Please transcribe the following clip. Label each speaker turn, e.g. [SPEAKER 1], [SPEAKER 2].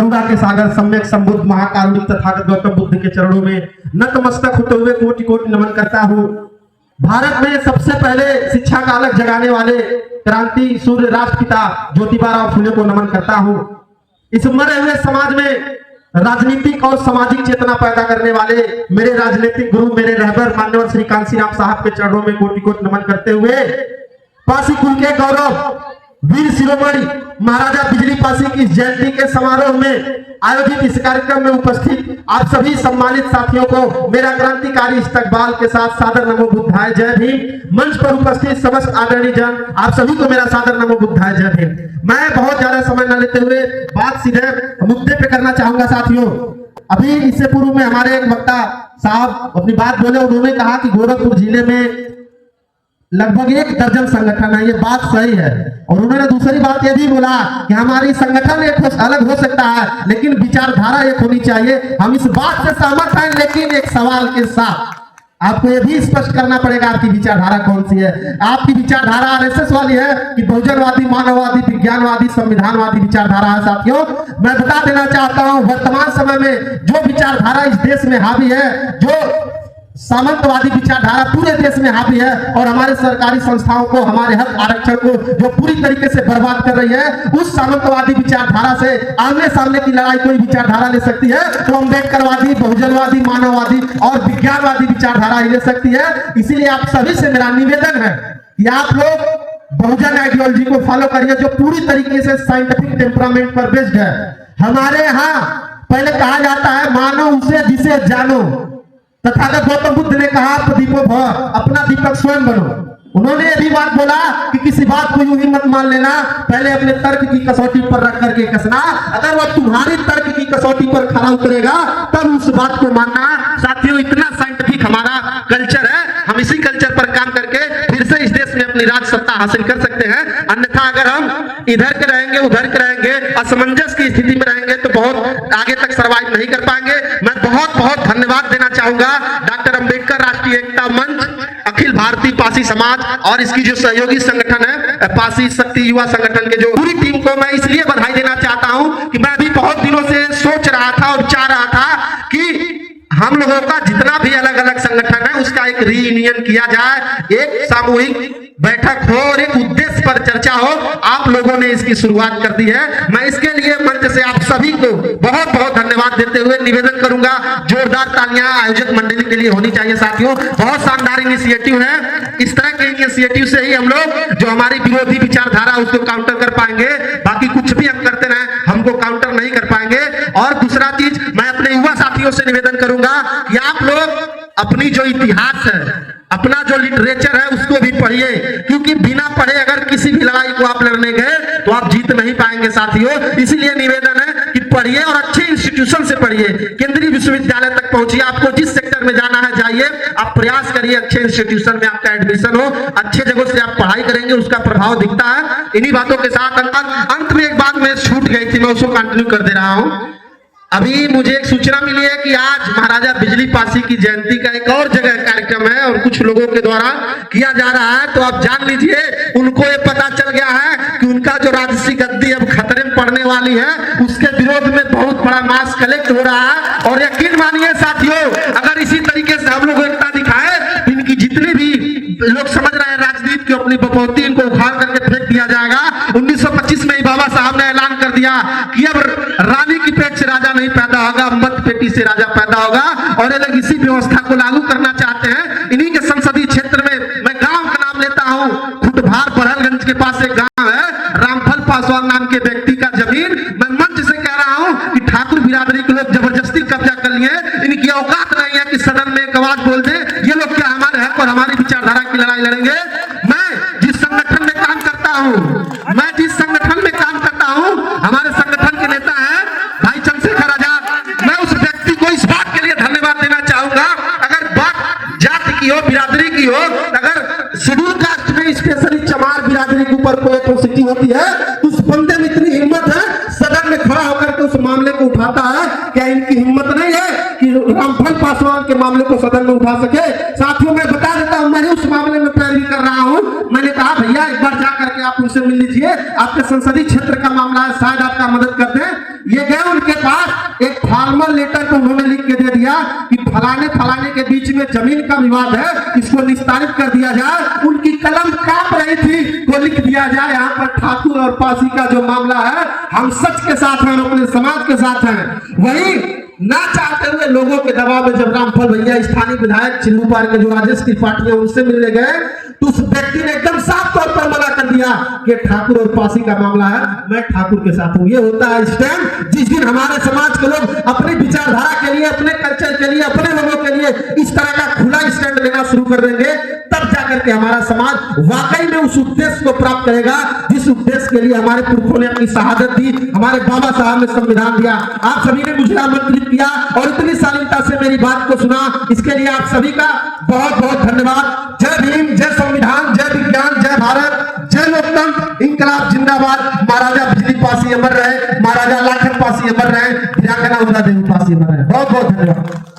[SPEAKER 1] करुणा के सागर सम्यक संबुद्ध महाकारुणिक तथागत गौतम बुद्ध के चरणों में नतमस्तक होते हुए कोटि कोटि नमन करता हूँ। भारत में सबसे पहले शिक्षा का अलग जगाने वाले क्रांति सूर्य राष्ट्रपिता ज्योतिबा राव फुले को नमन करता हूँ। इस मरे हुए समाज में राजनीतिक और सामाजिक चेतना पैदा करने वाले मेरे राजनीतिक गुरु, मेरे रहबर मान्यवर श्री कांसीराम साहब के चरणों में कोटि कोटि नमन करते हुए पासी कुल के गौरव वीर शिरोमणि महाराजा बिजली पासी की इस जयंती के समारोह में आयोजित इस कार्यक्रम में उपस्थित आप सभी सम्मानित साथियों को मेरा क्रांतिकारी इस्तकबाल के साथ सादर नमो बुद्धाय जय भीम। मंच पर उपस्थित समस्त आदरणीय जन आप सभी को मेरा सादर नमो बुद्धाय जय भीम। मैं बहुत ज्यादा समय न लेते हुए बात सीधे मुद्दे पे करना चाहूंगा साथियों। अभी इससे पूर्व में हमारे एक वक्ता साहब अपनी बात बोले, उन्होंने कहा कि गोरखपुर जिले में लगभग 1 दर्जन संगठन है। ये बात सही है। और उन्होंने दूसरी बात ये भी बोला कि हमारी संगठन एक अलग हो सकता है लेकिन विचारधारा एक होनी चाहिए। हम इस बात से सहमत हैं, लेकिन एक सवाल के साथ आपको ये भी स्पष्ट करना पड़ेगा आपकी विचारधारा कौन सी है। आपकी विचारधारा आरएसएस वाली है कि बहुजनवादी, मानववादी, विज्ञानवादी, संविधानवादी विचारधारा है। साथियों, मैं बता देना चाहता हूं, वर्तमान समय में जो विचारधारा इस देश में हावी है, जो सामंतवादी विचारधारा पूरे देश में हावी है और हमारे सरकारी संस्थाओं को, हमारे हक आरक्षण को जो पूरी तरीके से बर्बाद कर रही है, उस सामंतवादी विचारधारा से आमने सामने की लड़ाई कोई विचारधारा ले सकती है तो अम्बेडकरवादी, बहुजनवादी, मानववादी और विज्ञानवादी विचारधारा ही ले सकती है। इसीलिए आप सभी से मेरा निवेदन है कि आप लोग बहुजन आइडियोलॉजी को फॉलो करिए जो पूरी तरीके से साइंटिफिक टेम्परामेंट पर बेस्ड है। हमारे यहाँ पहले कहा जाता है मानो उसे जिसे जानो। तथागत गौतम बुद्ध ने कहा दीपो भव, अपना दीपक स्वयं बनो। उन्होंने यह भी बात बोला कि किसी बात को यूं ही मत मान लेना, पहले अपने तर्क की कसौटी पर रख करके कसना। अगर वह तुम्हारी तर्क की कसौटी पर खरा उतरेगा तब उस बात को मानना। साथियों, इतना साइंटिफिक हमारा कल्चर है, हम इसी कल्चर पर काम करके फिर से इस देश में अपनी राज सत्ता हासिल कर सकते हैं। अन्यथा अगर हम इधर के रहेंगे, उधर के रहेंगे, असमंजस की स्थिति में रहेंगे तो बहुत आगे तक सर्वाइव नहीं कर पाएंगे। मैं बहुत बहुत धन्यवाद देना चाहूंगा डॉक्टर अंबेडकर राष्ट्रीय एकता मंच, अखिल भारतीय पासी समाज और इसकी जो सहयोगी संगठन है पासी शक्ति युवा संगठन के जो पूरी टीम को मैं इसलिए बधाई देना चाहता हूं कि मैं भी बहुत दिनों से सोच रहा था और चाह रहा था कि हम लोगों का जितना भी अलग अलग संगठन है उसका एक रीयूनियन किया जाए, एक सामूहिक बैठक हो और एक उद्देश्य पर चर्चा हो। आप लोगों ने इसकी शुरुआत कर दी है। मैं इसके लिए मंच से आप सभी को बहुत बहुत धन्यवाद देते हुए निवेदन करूंगा, जोरदार तालियां आयोजक मंडली के लिए होनी चाहिए। साथियों, बहुत शानदार इनिशिएटिव है। इस तरह के इनिशिएटिव से ही हम लोग जो हमारी विरोधी विचारधारा उसको काउंटर कर पाएंगे। बाकी कुछ भी हम करते रहे हमको काउंटर नहीं कर पाएंगे। और दूसरा चीज, मैं अपने युवा साथियों से निवेदन करूंगा कि आप लोग अपनी जो इतिहास है, अपना जो लिटरेचर है उसको भी पढ़िए, क्योंकि बिना पढ़े अगर किसी भी लड़ाई को आप लड़ने गए तो आप जीत नहीं पाएंगे। साथियों, इसीलिए निवेदन है कि पढ़िए और अच्छे इंस्टीट्यूशन से पढ़िए, केंद्रीय विश्वविद्यालय तक पहुंचिए। आपको जिस सेक्टर में जाना है जाइए, आप प्रयास करिए अच्छे इंस्टीट्यूशन में आपका एडमिशन हो, अच्छे जगह से आप पढ़ाई करेंगे, उसका प्रभाव दिखता है। इन्हीं बातों के साथ अंत में एक बात मैं छूट गई थी, मैं उसको कंटिन्यू कर दे रहा हूं। अभी मुझे एक सूचना मिली है कि आज महाराजा बिजली पासी की जयंती का एक और जगह कार्यक्रम है और कुछ लोगों के द्वारा किया जा रहा है। तो आप जान लीजिए, उनको ये पता चल गया है कि उनका जो राजसी गद्दी अब खतरे में पड़ने वाली है, उसके विरोध में बहुत बड़ा मास कलेक्ट हो रहा है। और यकीन मानिए साथियों, अगर इसी तरीके से हम लोग एकता दिखाए, इनकी जितनी भी लोग समझ रहे हैं राजनीति की अपनी बपौती, इनको उखाड़ करके फेंक दिया जाएगा। 1925 में ही बाबा साहब ने ऐलान कर दिया कि अब रानी की पेट से राजा नहीं पैदा होगा, मत पेटी से राजा पैदा होगा। और ये लोग इसी व्यवस्था को लागू करना चाहते हैं। इन्हीं के संसदीय क्षेत्र में मैं गांव का नाम लेता हूं, खुटभार बड़हलगंज के पास एक गांव है, रामफल पासवान नाम के व्यक्ति का जमीन। मैं मंच से कह रहा हूं कि ठाकुर बिरादरी के लोग जबरदस्ती कब्जा कर लिए। इनकी औकात नहीं है कि सदन में एक आवाज बोल दे। ये लोग क्या हमारे हक और हमारी विचारधारा की लड़ाई लड़ेंगे? मैं जिस संगठन में काम करता हूं, हमारे संगठन के नेता है भाई चंद्रशेखर आजाद, मैं उस व्यक्ति को इस बात के लिए धन्यवाद देना चाहूंगा। अगर बात जाति की हो, बिरादरी की हो, अगर शेड्यूल कास्ट में स्पेशली चमार बिरादरी के ऊपर कोई एट्रोसिटी होती है तो उस बंदे में इतनी हिम्मत है सदन में खड़ा होकर के उस मामले को उठाता है। क्या इनकी हिम्मत नहीं है कि रामफल पासवान के मामले को सदन में उठा सके? साथियों, मैं बता देता हूं, मैं उस मामले में पैरवी कर रहा हूं। मैंने कहा भैया एक बार जा करके आप उनसे मिल लीजिए, आपके संसदीय क्षेत्र का मामला है, शायद आपका मदद कर दें। ये गए उनके पास, एक फॉर्मल लेटर तो उन्होंने लिख के दे दिया कि फलाने फलाने के बीच में जमीन का विवाद है, इसको निस्तारित कर दिया जाए। उनकी कलम कांप रही थी, तो लिख दिया जाए यहाँ पर ठाकुर और पासी का जो मामला है, हम सच के साथ हैं, अपने समाज के साथ हैं। वही ना चाहते हुए लोगों के दबाव में जब रामफल भैया स्थानीय विधायक चिल्लूपार के जो राजेश त्रिपाठी है उनसे मिलने गए, तो उस व्यक्ति ने एकदम साफ तौर पर मना कर दिया कि ठाकुर और पासी का मामला है, मैं ठाकुर के साथ हूं। ये होता है स्टैंड। जिस दिन हमारे समाज के लोग अपनी विचारधारा के लिए, अपने कल्चर के लिए, अपने लोगों के लिए इस तरह का खुला स्टैंड लेना शुरू कर देंगे, तब जाकर के हमारा समाज वाकई में उस उद्देश्य को प्राप्त करेगा जिस उद्देश्य के लिए हमारे पुरखों ने अपनी शहादत दी, हमारे बाबा साहब ने संविधान दिया। आप सभी ने मुझे आमंत्रित किया और इतनी शालीनता से मेरी बात को सुना, इसके लिए आप सभी का बहुत बहुत धन्यवाद। जय भीम, जय संविधान, जय विज्ञान, जय भारत, जय लोकतंत्र, इंकलाब जिंदाबाद। महाराजा बिजली पासी अमर रहे, महाराजा लाखन पासी अमर रहे, वीरांगना उषा देवी पासी अमर रहे। बहुत बहुत धन्यवाद।